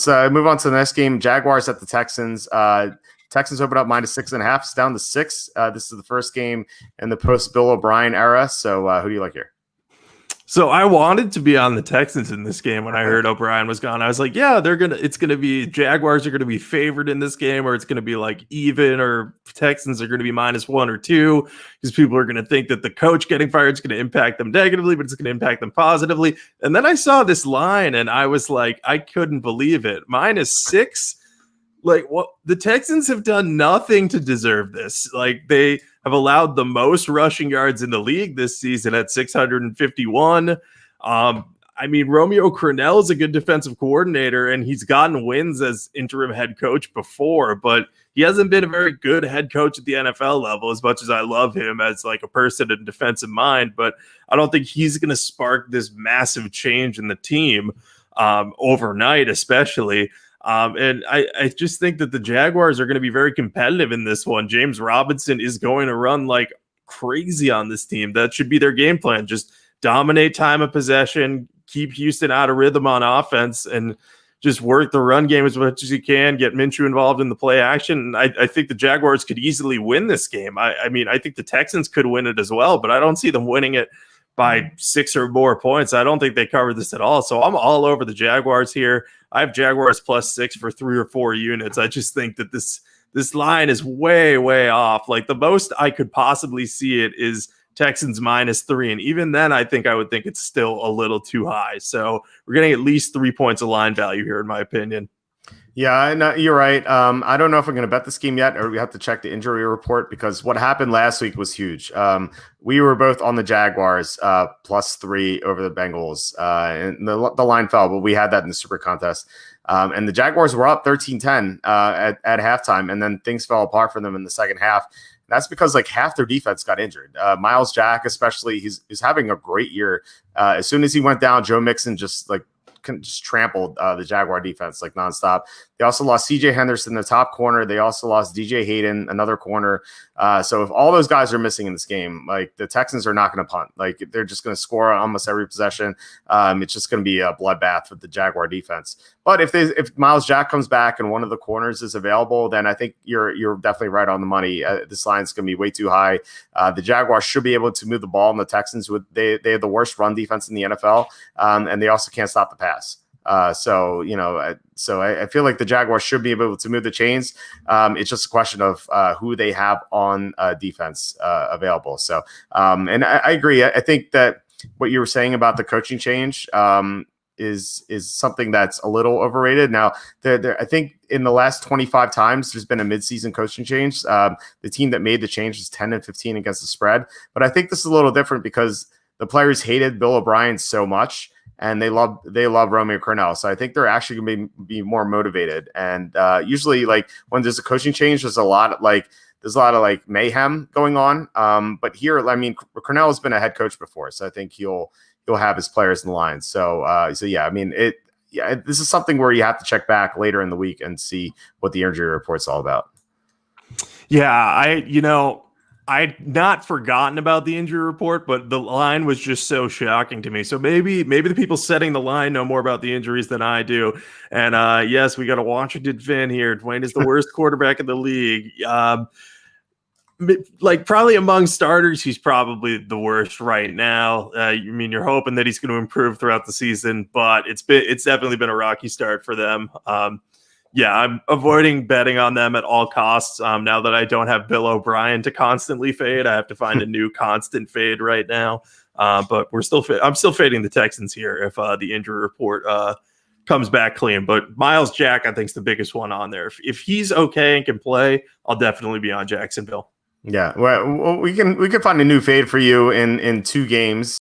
move on to the next game. Jaguars at the Texans. Texans open up -6.5. It's down to 6. This is the first game in the post Bill O'Brien era. So who do you like here? So I wanted to be on the Texans in this game when I heard O'Brien was gone. I was like, yeah, it's gonna be Jaguars are gonna be favored in this game, or it's gonna be like even, or Texans are gonna be -1 or 2, because people are gonna think that the coach getting fired is gonna impact them negatively, but it's gonna impact them positively. And then I saw this line and I was like, I couldn't believe it. -6. Like, what? The Texans have done nothing to deserve this. Like, they have allowed the most rushing yards in the league this season at 651. I mean, Romeo Crennel is a good defensive coordinator, and he's gotten wins as interim head coach before, but he hasn't been a very good head coach at the NFL level, as much as I love him as like a person and defensive mind. But I don't think he's going to spark this massive change in the team overnight, especially. And I just think that the Jaguars are going to be very competitive in this one. James Robinson is going to run like crazy on this team. That should be their game plan. Just dominate time of possession, keep Houston out of rhythm on offense, and just work the run game as much as you can, get Minshew involved in the play action. I think the Jaguars could easily win this game. I mean, I think the Texans could win it as well, but I don't see them winning it by 6 or more points. I don't think they cover this at all. So I'm all over the Jaguars here. I have Jaguars +6 for 3 or 4 units. I just think that this line is way, way off. Like, the most I could possibly see it is Texans -3. And even then, I would think it's still a little too high. So we're getting at least 3 points of line value here, in my opinion. Yeah, no, you're right. I don't know if I'm going to bet this game yet, or we have to check the injury report, because what happened last week was huge. We were both on the Jaguars +3 over the Bengals, and the line fell, but we had that in the Super Contest. And the Jaguars were up 13-10 at halftime, and then things fell apart for them in the second half. That's because like half their defense got injured. Miles Jack, especially, he's having a great year. As soon as he went down, Joe Mixon just trampled the Jaguar defense like nonstop. They also lost CJ Henderson, the top corner. They also lost DJ Hayden, another corner. So if all those guys are missing in this game, like, the Texans are not going to punt. Like, they're just going to score on almost every possession. It's just going to be a bloodbath with the Jaguar defense. But if Miles Jack comes back and one of the corners is available, then I think you're definitely right on the money. This line's going to be way too high. The Jaguars should be able to move the ball, and the Texans, they have the worst run defense in the NFL, and they also can't stop the pass. So I feel like the Jaguars should be able to move the chains. It's just a question of who they have on defense available. So, and I agree. I think that what you were saying about the coaching change is something that's a little overrated. Now, I think in the last 25 times there's been a midseason coaching change. The team that made the change was 10-15 against the spread. But I think this is a little different because the players hated Bill O'Brien so much, and they love Romeo Crennel. So I think they're actually going to be more motivated. And usually, like, when there's a coaching change, there's a lot of mayhem going on. But here, I mean, Crennel has been a head coach before, so I think he'll have his players in line. So yeah, I mean, this is something where you have to check back later in the week and see what the injury report's all about. Yeah, I'd not forgotten about the injury report, but the line was just so shocking to me. So maybe the people setting the line know more about the injuries than I do. And yes, we got a Washington fan here. Dwayne is the worst quarterback in the league. Like, probably among starters, he's probably the worst right now. You're hoping that he's going to improve throughout the season, but it's definitely been a rocky start for them. Yeah, I'm avoiding betting on them at all costs. Now that I don't have Bill O'Brien to constantly fade, I have to find a new constant fade right now. But I'm still fading the Texans here if the injury report comes back clean. But Miles Jack, I think, is the biggest one on there. If he's okay and can play, I'll definitely be on Jacksonville. Yeah, well, we can find a new fade for you in 2 games.